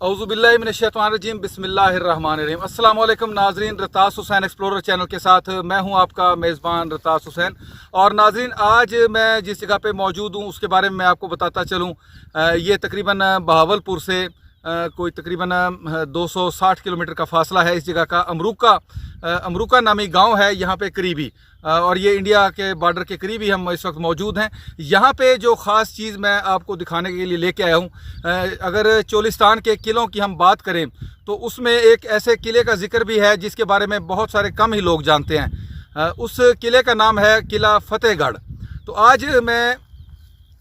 औज़ुबिल्लाहि मिनश्शैतानिर्रजीम बिस्मिल्लाहिर्रहमानिर्रहीम। अस्सलाम वालेकुम नाज़रीन, रतास हुसैन एक्सप्लोरर चैनल के साथ मैं हूं आपका मेज़बान रतास हुसैन। और नाज़रीन, आज मैं जिस जगह पे मौजूद हूं उसके बारे में मैं आपको बताता चलूं। ये तकरीबन बहावलपुर से कोई तकरीबन 260 किलोमीटर का फासला है। इस जगह का अमरूका नामी गांव है यहाँ पे करीबी, और ये इंडिया के बॉर्डर के करीब ही हम इस वक्त मौजूद हैं। यहाँ पे जो ख़ास चीज़ मैं आपको दिखाने के लिए लेके आया हूँ, अगर चोलिस्तान के किलों की हम बात करें तो उसमें एक ऐसे किले का जिक्र भी है जिसके बारे में बहुत सारे कम ही लोग जानते हैं। उस किले का नाम है किला फतेहगढ़। तो आज मैं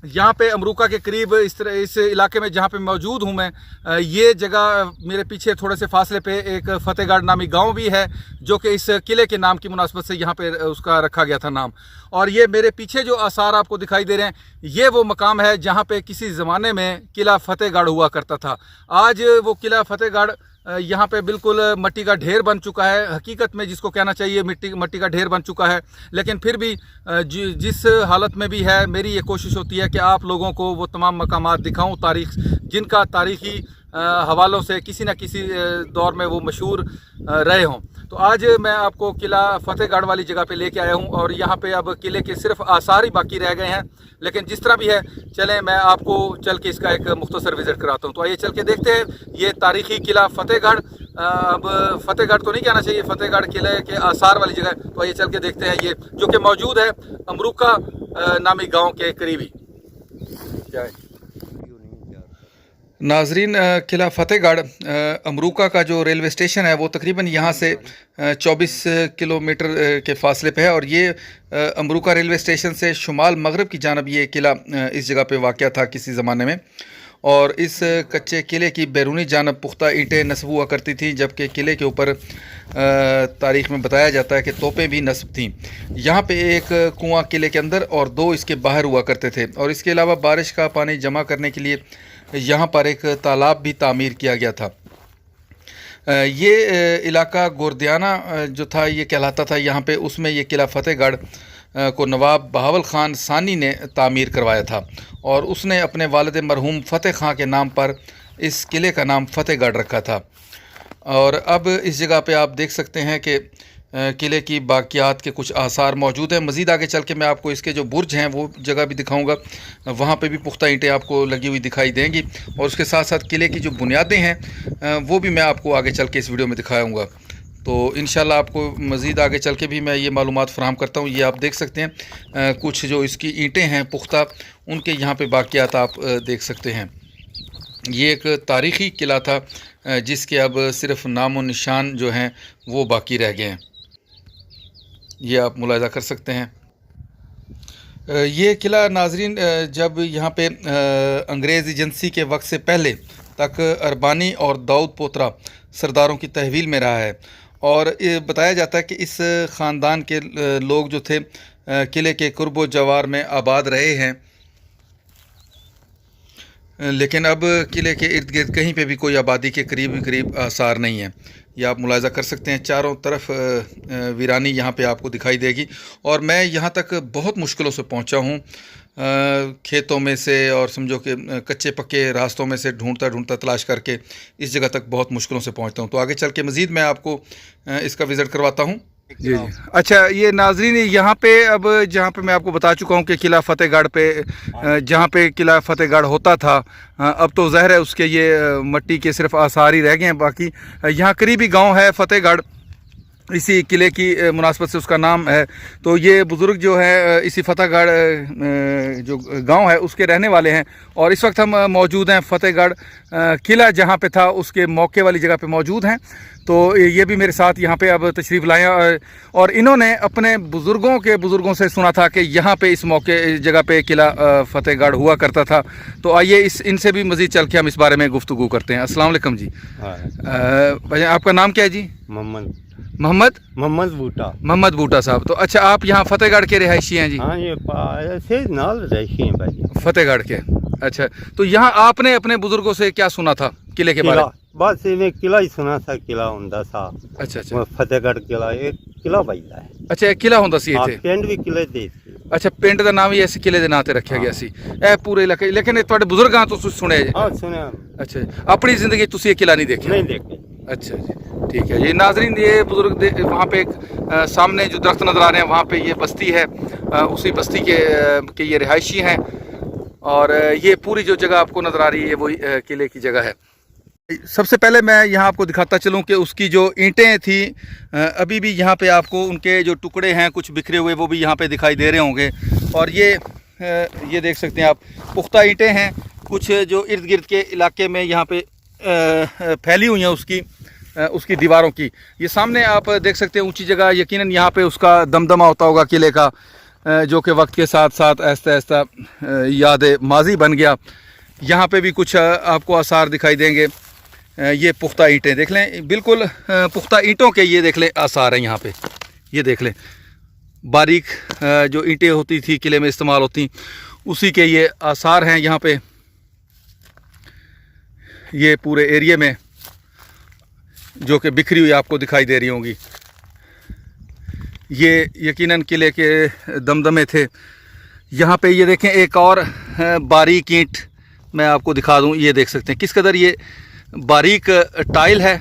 यहाँ पे अमरूका के करीब इस इलाके में जहाँ पे मौजूद हूँ मैं, ये जगह मेरे पीछे थोड़े से फासले पे एक फतेहगढ़ नामी गांव भी है, जो कि इस किले के नाम की मुनासबत से यहाँ पे उसका रखा गया था नाम। और ये मेरे पीछे जो आसार आपको दिखाई दे रहे हैं, ये वो मकाम है जहाँ पे किसी ज़माने में किला फतेहगढ़ हुआ करता था। आज वो किला फतेहगढ़ यहाँ पे बिल्कुल मिट्टी का ढेर बन चुका है। हकीकत में जिसको कहना चाहिए मिट्टी का ढेर बन चुका है, लेकिन फिर भी जिस हालत में भी है, मेरी ये कोशिश होती है कि आप लोगों को वो तमाम मकामात दिखाऊं तारीख, जिनका तारीख़ी हवालों से किसी न किसी दौर में वो मशहूर रहे हों। तो आज मैं आपको किला फतेहगढ़ वाली जगह पे लेके आया हूँ, और यहाँ पे अब किले के सिर्फ आसार ही बाकी रह गए हैं। लेकिन जिस तरह भी है, चलें मैं आपको चल के इसका एक मुख्तसर विज़िट कराता हूँ। तो आइए चल के देखते हैं ये तारीख़ी किला फतेहगढ़। अब फतेहगढ़ तो नहीं कहना चाहिए, फतेहगढ़ किले के आसार वाली जगह। तो आइए चल के देखते हैं, ये जो कि मौजूद है अमरूका नामी गाँव के करीबी। क्या है नाजरीन, किला फतेहगढ़ अमरूका का जो रेलवे स्टेशन है वो तकरीबन यहाँ से 24 किलोमीटर के फासले पे है। और ये अमरूका रेलवे स्टेशन से शुमाल मगरब की जानब ये किला इस जगह पे वाक़या था किसी ज़माने में। और इस कच्चे किले की बैरूनी जानब पुख्ता ईंटें नस्ब हुआ करती थी, जबकि किले के ऊपर तारीख़ में बताया जाता है कि तोपें भी नस्ब थीं। यहाँ पे एक कुआँ किले के अंदर और 2 इसके बाहर हुआ करते थे। और इसके अलावा बारिश का पानी जमा करने के लिए यहाँ पर एक तालाब भी तामीर किया गया था। ये इलाका गोरदियाना जो था ये कहलाता था यहाँ पे, उसमें ये किला फतेहगढ़ को नवाब बहावल ख़ान सानी ने तामीर करवाया था, और उसने अपने वालिद मरहूम फ़तेह ख़ान के नाम पर इस किले का नाम फतेहगढ़ रखा था। और अब इस जगह पे आप देख सकते हैं कि किले की बाक़ियात के कुछ आसार मौजूद हैं। मज़ीद आगे चल के मैं आपको इसके जो बुर्ज हैं वो जगह भी दिखाऊंगा, वहाँ पे भी पुख्ता ईंटें आपको लगी हुई दिखाई देंगी। और उसके साथ साथ किले की जो बुनियादें हैं वो भी मैं आपको आगे चल के इस वीडियो में दिखाऊंगा। तो इंशाल्लाह आपको मज़ीद आगे चल के भी मैं ये मालूमात फ़राहम करता हूँ। ये आप देख सकते हैं कुछ जो इसकी ईंटें हैं पुख्ता, उनके यहाँ पर बाक़ियात आप देख सकते हैं। ये एक तारीख़ी किला था जिसके अब सिर्फ़ नामो निशान जो हैं वो बाकी रह गए हैं। ये आप मुलाहिज़ा कर सकते हैं। ये किला नाजरीन जब यहाँ पे अंग्रेज़ एजेंसी के वक्त से पहले तक अरबानी और दाऊद पोतरा सरदारों की तहवील में रहा है। और ये बताया जाता है कि इस ख़ानदान के लोग जो थे किले के कुर्बो जवार में आबाद रहे हैं, लेकिन अब किले के इर्द गिर्द कहीं पे भी कोई आबादी के करीब आसार नहीं है। ये आप मुलाहिज़ा कर सकते हैं, चारों तरफ वीरानी यहाँ पे आपको दिखाई देगी। और मैं यहाँ तक बहुत मुश्किलों से पहुँचा हूँ, खेतों में से और समझो कि कच्चे पक्के रास्तों में से ढूंढता तलाश करके इस जगह तक बहुत मुश्किलों से पहुँचता हूँ। तो आगे चल के मज़ीद मैं आपको इसका विज़िट करवाता हूँ। जी। अच्छा, ये नाजरीन यहाँ पे अब जहाँ पे मैं आपको बता चुका हूँ कि किला फतेहगढ़ पे जहाँ पे किला फतेहगढ़ होता था, अब तो ज़ाहिर है उसके ये मिट्टी के सिर्फ आसार ही रह गए हैं। बाकी यहाँ करीबी गांव है फतेहगढ़, इसी किले की मुनासबत से उसका नाम है। तो ये बुज़ुर्ग जो है इसी फतेहगढ़ जो गांव है उसके रहने वाले हैं। और इस वक्त हम मौजूद हैं फतेहगढ़ किला जहां पे था उसके मौके वाली जगह पे मौजूद हैं। तो ये भी मेरे साथ यहाँ पे अब तशरीफ़ लाए, और इन्होंने अपने बुज़ुर्गों से सुना था कि यहाँ पे इस मौके जगह पे किला फतेहगढ़ हुआ करता था। तो आइए इनसे भी मज़ीद चल के हम इस बारे में गुफ्तगू करते हैं। अस्सलाम वालेकुम जी। भाई आपका नाम क्या है जी? मोहम्मद बूटा साहब। तो अच्छा, आप यहाँ फतेहगढ़ के रिहायशी हैं जी? हाँ, ये नाल रहायशी हैं भाई, फतेहगढ़ के। अच्छा, तो यहाँ आपने अपने बुजुर्गों से क्या सुना था किले के बारे में? बस इन्हें किला ही सुना था, किला होंदा सा। अच्छा, फतेहगढ़ किला एक किला बजदा है। अच्छा, एक किला होंदा सी इत्थे? पिंड भी किले दे। अच्छा पिंड का नाम ही इस किले के नाम से रखा गया सी ए पूरे इलाके लेकिन थोड़े बुजुर्गों तो सुने जी हाँ सुने अच्छा जी अपनी जिंदगी तुसी ये किला नहीं देखा नहीं देखे अच्छा जी ठीक है ये नाजरीन ये बुजुर्ग वहाँ पे एक सामने जो दरख्त नज़र आ रहे हैं वहाँ पे ये बस्ती है उसी बस्ती के ये रिहायशी हैं और ये पूरी जो जगह आपको नज़र आ रही है वही किले की जगह है। सबसे पहले मैं यहाँ आपको दिखाता चलूँ कि उसकी जो ईंटें थी अभी भी यहाँ पे आपको उनके जो टुकड़े हैं कुछ बिखरे हुए वो भी यहाँ पे दिखाई दे रहे होंगे और ये देख सकते हैं आप पुख्ता ईंटें हैं कुछ जो इर्द गिर्द के इलाके में यहाँ पे फैली हुई हैं उसकी दीवारों की। ये सामने आप देख सकते हैं ऊंची जगह यकीनन यहाँ पे उसका दमदमा होता होगा किले का जो कि वक्त के साथ साथ ऐसा ऐसा याद माजी बन गया। यहाँ पे भी कुछ आपको आसार दिखाई देंगे। ये पुख्ता ईंटें देख लें बिल्कुल पुख्ता ईंटों के ये देख लें आसार हैं यहाँ पे ये देख लें बारीक जो ईंटें होती थी किले में इस्तेमाल होती उसी के ये आसार हैं यहाँ पे ये पूरे एरिया में जो कि बिखरी हुई आपको दिखाई दे रही होंगी। ये यकीनन किले के दमदमे थे। यहाँ पे ये देखें एक और बारीक ईंट मैं आपको दिखा दूँ ये देख सकते हैं किस कदर ये बारीक टाइल है।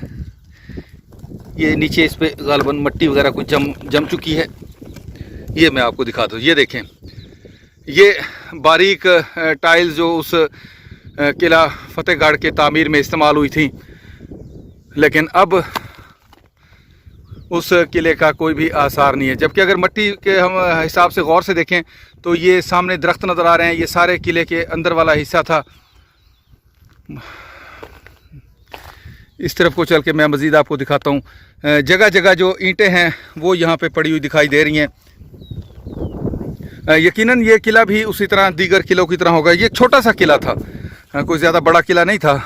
ये नीचे इस पे गालबन मट्टी वगैरह कुछ जम चुकी है ये मैं आपको दिखा दूँ। ये देखें ये बारीक टाइल जो उस किला फतेहगढ़ के तामीर में इस्तेमाल हुई थी लेकिन अब उस किले का कोई भी आसार नहीं है। जबकि अगर मट्टी के हम हिसाब से गौर से देखें तो ये सामने दरख्त नज़र आ रहे हैं ये सारे किले के अंदर वाला हिस्सा था। इस तरफ को चल के मैं मज़ीद आपको दिखाता हूँ। जगह जगह जो ईंटें हैं वो यहाँ पे पड़ी हुई दिखाई दे रही हैं। यकीनन ये किला भी उसी तरह दीगर किलों की तरह होगा। ये छोटा सा किला था कोई ज़्यादा बड़ा किला नहीं था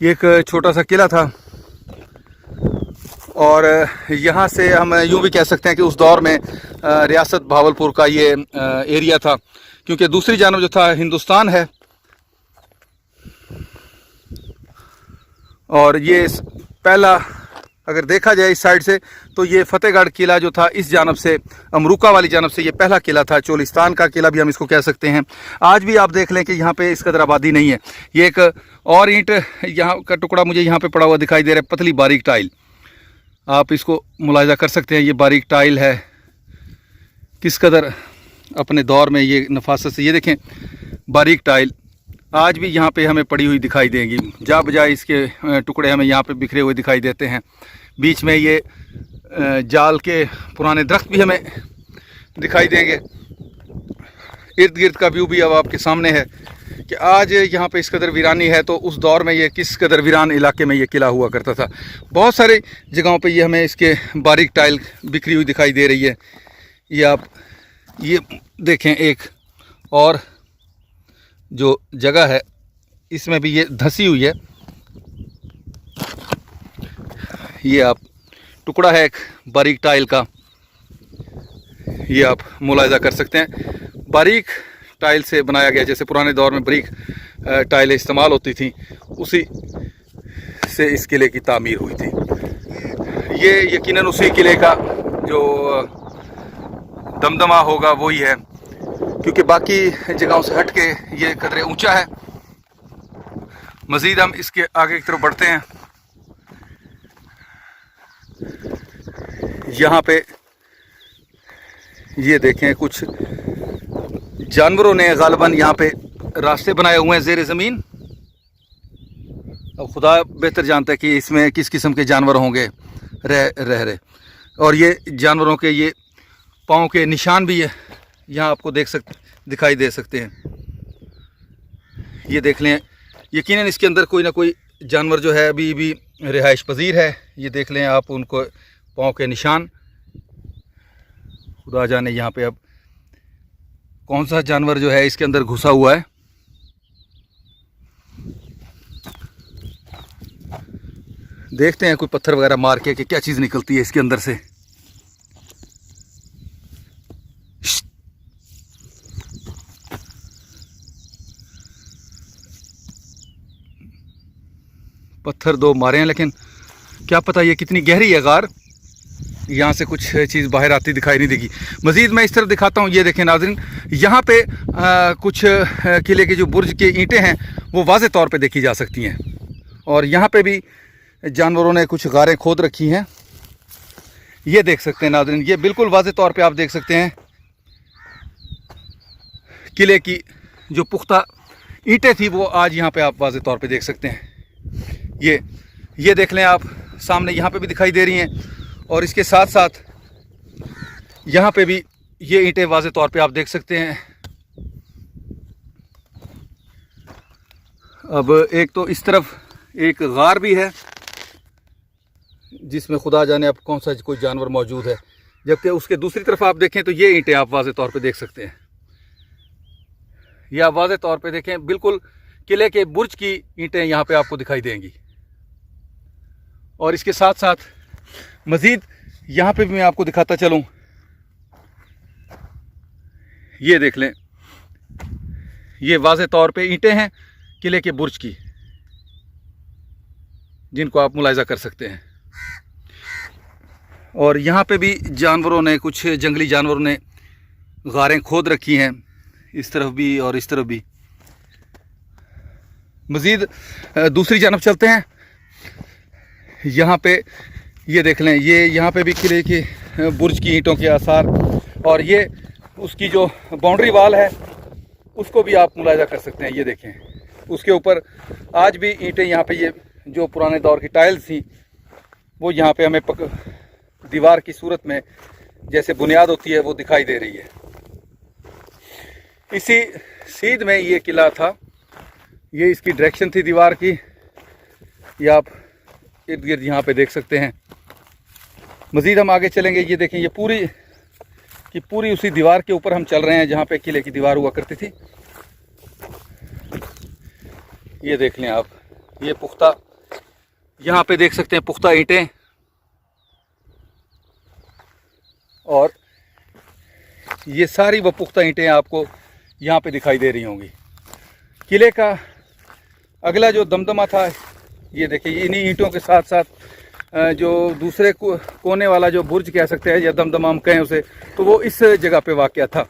ये एक छोटा सा किला था और यहाँ से हम यूँ भी कह सकते हैं कि उस दौर में रियासत भावलपुर का ये एरिया था क्योंकि दूसरी जानब जो था हिंदुस्तान है और ये पहला अगर देखा जाए इस साइड से तो ये फतेहगढ़ किला जो था इस जानब से अमरूका वाली जानब से ये पहला किला था। चोलिस्तान का किला भी हम इसको कह सकते हैं। आज भी आप देख लें कि यहाँ पे इस कदर आबादी नहीं है। ये एक और ईंट यहाँ का टुकड़ा मुझे यहाँ पे पड़ा हुआ दिखाई दे रहा है पतली बारीक टाइल आप इसको मुलाहिजा कर सकते हैं। ये बारीक टाइल है किस कदर अपने दौर में ये नफासत से ये देखें बारीक टाइल आज भी यहाँ पे हमें पड़ी हुई दिखाई देंगी। जा बजाय इसके टुकड़े हमें यहाँ पे बिखरे हुए दिखाई देते हैं। बीच में ये जाल के पुराने दरख्त भी हमें दिखाई देंगे। इर्द गिर्द का व्यू भी अब आपके सामने है कि आज यहाँ पे इस कदर वीरानी है तो उस दौर में ये किस कदर वीरान इलाके में ये किला हुआ करता था। बहुत सारे जगहों पे ये हमें इसके बारीक टाइल बिखरी हुई दिखाई दे रही है। ये आप ये देखें एक और जो जगह है इसमें भी ये धसी हुई है। ये आप टुकड़ा है एक बारीक टाइल का ये आप मुलाहिजा कर सकते हैं। बारीक टाइल से बनाया गया जैसे पुराने दौर में बारीक टाइलें इस्तेमाल होती थी उसी से इस किले की तामीर हुई थी। ये यकीनन उसी किले का जो दमदमा होगा वही है क्योंकि बाकी जगहों से हट के ये कदरे ऊंचा है। मज़ीद हम इसके आगे की तरफ बढ़ते हैं। यहाँ पे ये देखें कुछ जानवरों ने गालिबन यहाँ पे रास्ते बनाए हुए हैं ज़ेर ज़मीन। अब खुदा बेहतर जानता है कि इसमें किस किस्म के जानवर होंगे रह रहे और ये जानवरों के ये पाँव के निशान भी है यहाँ आपको दिखाई दे सकते हैं। ये देख लें यकीनन इसके अंदर कोई ना कोई जानवर जो है अभी भी रिहाइश पजीर है। ये देख लें आप उनको पाँव के निशान। खुदा जाने यहाँ पे अब कौन सा जानवर जो है इसके अंदर घुसा हुआ है। देखते हैं कोई पत्थर वगैरह मार के कि क्या चीज़ निकलती है इसके अंदर से। पत्थर दो मारे हैं लेकिन क्या पता ये कितनी गहरी है गार। यहाँ से कुछ चीज़ बाहर आती दिखाई नहीं देगी। मज़ीद मैं इस तरफ दिखाता हूँ। ये देखें नाज़रीन, यहाँ पे कुछ किले के जो बुर्ज के ईंटें हैं वो वाज़े तौर पे देखी जा सकती हैं। और यहाँ पे भी जानवरों ने कुछ गारें खोद रखी हैं, ये देख सकते हैं नाज़रीन। ये बिल्कुल वाज़े तौर पे आप देख सकते हैं किले की जो पुख्ता ईंटें थी वो आज यहाँ पे आप वाज़े तौर पे देख सकते हैं। ये देख लें आप, सामने यहाँ पे भी दिखाई दे रही हैं और इसके साथ साथ यहाँ पे भी ये ईंटें वाज़े तौर पे आप देख सकते हैं। अब एक तो इस तरफ एक गार भी है जिसमें खुदा जाने अब कौन सा कोई जानवर मौजूद है, जबकि उसके दूसरी तरफ आप देखें तो ये ईंटें आप वाज़े तौर पे देख सकते हैं। ये आप वाज़े तौर पे देखें, बिल्कुल किले के बुर्ज की ईंटें यहाँ पे आपको दिखाई देंगी। और इसके साथ साथ मज़ीद यहाँ पे भी मैं आपको दिखाता चलूँ। ये देख लें, ये वाज़े तौर पे ईंटें हैं किले के बुर्ज की, जिनको आप मुलाहिज़ा कर सकते हैं। और यहाँ पे भी जानवरों ने, कुछ जंगली जानवरों ने गारें खोद रखी हैं, इस तरफ भी और इस तरफ भी। मज़ीद दूसरी जानब चलते हैं। यहाँ पे ये देख लें, ये यहाँ पे भी किले के बुर्ज की ईंटों के आसार, और ये उसकी जो बाउंड्री वाल है उसको भी आप मुलाहिज़ा कर सकते हैं। ये देखें, उसके ऊपर आज भी ईंटें, यहाँ पे ये जो पुराने दौर की टाइल्स थी वो यहाँ पे हमें दीवार की सूरत में जैसे बुनियाद होती है वो दिखाई दे रही है। इसी सीध में ये किला था, ये इसकी डायरेक्शन थी दीवार की। ये आप इर्द गिर्द यहाँ पे देख सकते हैं। मज़ीद हम आगे चलेंगे। ये देखें, ये पूरी की पूरी उसी दीवार के ऊपर हम चल रहे हैं जहाँ पे किले की दीवार हुआ करती थी। ये देख लें आप, ये पुख्ता, यहाँ पे देख सकते हैं पुख्ता ईंटें, और ये सारी वो पुख्ता ईंटें आपको यहाँ पे दिखाई दे रही होंगी। किले का अगला जो दमदमा था, ये देखिए, इन्हीं ईंटों के साथ साथ जो दूसरे कोने वाला जो बुर्ज कह सकते हैं या दमदमा हम कहें उसे, तो वो इस जगह पे वाक़या था।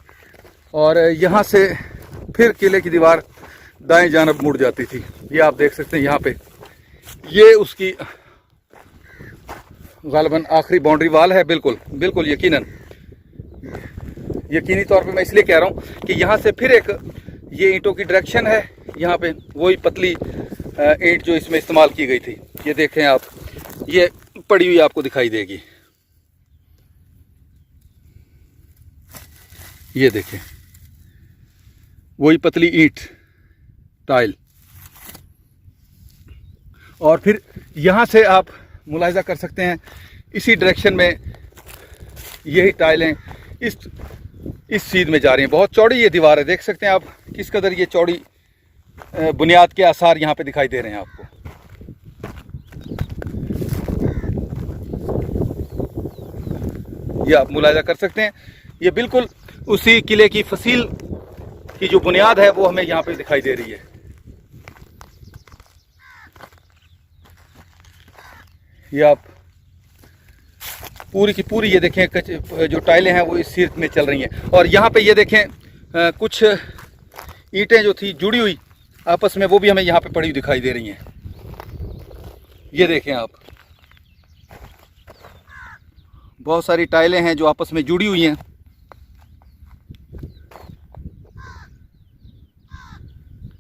और यहाँ से फिर किले की दीवार दाएं जानब मुड़ जाती थी। ये आप देख सकते हैं यहाँ पे, ये उसकी गालिबन आखिरी बाउंड्री वाल है। बिल्कुल बिल्कुल यकीनी तौर पे मैं इसलिए कह रहा हूँ कि यहाँ से फिर एक ये ईंटों की डायरेक्शन है। यहाँ पे वही पतली ईंट जो इसमें इस्तेमाल की गई थी, ये देखें आप, ये पड़ी हुई आपको दिखाई देगी। ये देखें, वही पतली ईंट टाइल। और फिर यहाँ से आप मुलाहिज़ा कर सकते हैं इसी डायरेक्शन में यही टाइलें इस सीध में जा रही हैं। बहुत चौड़ी ये दीवार है, देख सकते हैं आप किस कदर ये चौड़ी बुनियाद के आसार यहाँ पे दिखाई दे रहे हैं आपको। ये आप मुलाहिज़ा कर सकते हैं, ये बिल्कुल उसी किले की फसील की जो बुनियाद है वो हमें यहाँ पे दिखाई दे रही है। ये आप पूरी की पूरी ये देखें जो टाइलें हैं वो इस सीध में चल रही हैं। और यहाँ पे ये देखें कुछ ईंटें जो थी जुड़ी हुई आपस में, वो भी हमें यहाँ पे पड़ी हुई दिखाई दे रही हैं। ये देखें आप, बहुत सारी टाइलें हैं जो आपस में जुड़ी हुई हैं।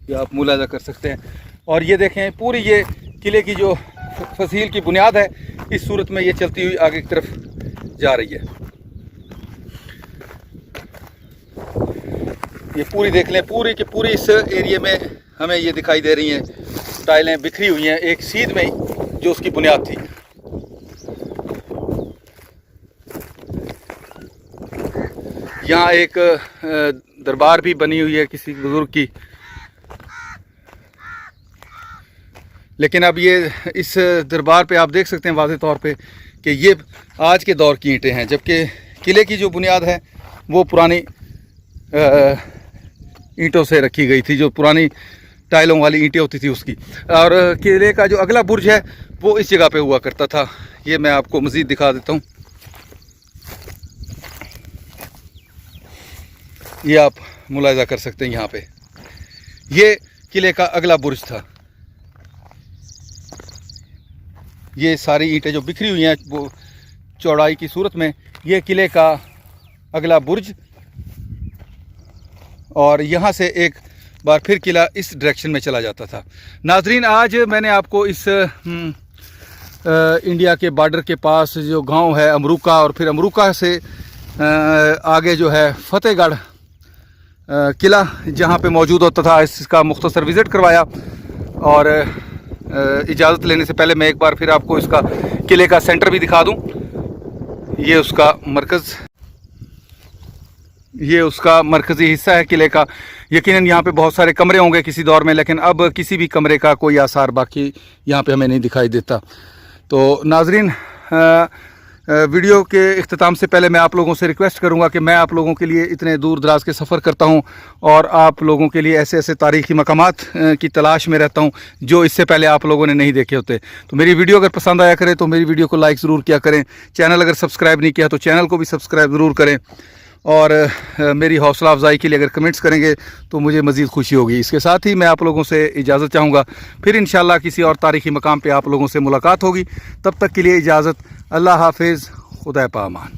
ये आप मुलाहिज़ा कर सकते हैं। और ये देखें पूरी ये किले की जो फसील की बुनियाद है इस सूरत में ये चलती हुई आगे की तरफ जा रही है। ये पूरी देख लें, पूरी की पूरी इस एरिया में हमें ये दिखाई दे रही हैं टाइलें बिखरी हुई हैं एक सीध में जो उसकी बुनियाद थी। यहाँ एक दरबार भी बनी हुई है किसी बुजुर्ग की, लेकिन अब ये इस दरबार पे आप देख सकते हैं वाज़े तौर पे कि ये आज के दौर की ईंटें हैं, जबकि किले की जो बुनियाद है वो पुरानी ईंटों से रखी गई थी, जो पुरानी टाइलों वाली ईंटें होती थी उसकी। और किले का जो अगला बुर्ज है वो इस जगह पे हुआ करता था। ये मैं आपको मज़ीद दिखा देता हूँ। ये आप मुलाहिजा कर सकते हैं यहाँ पे। ये किले का अगला बुर्ज था। ये सारी ईंटें जो बिखरी हुई हैं वो चौड़ाई की सूरत में, ये किले का अगला बुर्ज। और यहाँ से एक बार फिर किला इस डायरेक्शन में चला जाता था। नाजरीन, आज मैंने आपको इस इंडिया के बॉर्डर के पास जो गांव है अमरूका, और फिर अमरूका से आगे जो है फतेहगढ़ किला जहां पे मौजूद होता था, इसका मुख्तसर विज़िट करवाया। और इजाज़त लेने से पहले मैं एक बार फिर आपको इसका किले का सेंटर भी दिखा दूं। ये उसका मरकज़, ये उसका मरकज़ी हिस्सा है किले का। यकीनन यहाँ पे बहुत सारे कमरे होंगे किसी दौर में, लेकिन अब किसी भी कमरे का कोई आसार बाकी यहाँ पे हमें नहीं दिखाई देता। तो नाजरीन, वीडियो के इख्तिताम से पहले मैं आप लोगों से रिक्वेस्ट करूंगा कि मैं आप लोगों के लिए इतने दूर दराज के सफ़र करता हूं और आप लोगों के लिए ऐसे ऐसे तारीख़ी मकामात की तलाश में रहता हूं जो इससे पहले आप लोगों ने नहीं देखे होते। तो मेरी वीडियो अगर पसंद आया करे तो मेरी वीडियो को लाइक ज़रूर किया करें। चैनल अगर सब्सक्राइब नहीं किया तो चैनल को भी सब्सक्राइब ज़रूर करें। और मेरी हौसला अफजाई के लिए अगर कमेंट्स करेंगे तो मुझे मज़ीद खुशी होगी। इसके साथ ही मैं आप लोगों से इजाज़त चाहूँगा। फिर इंशाल्लाह किसी और तारीख़ी मकाम पे आप लोगों से मुलाकात होगी। तब तक के लिए इजाज़त। अल्लाह हाफिज़। खुदा पामान।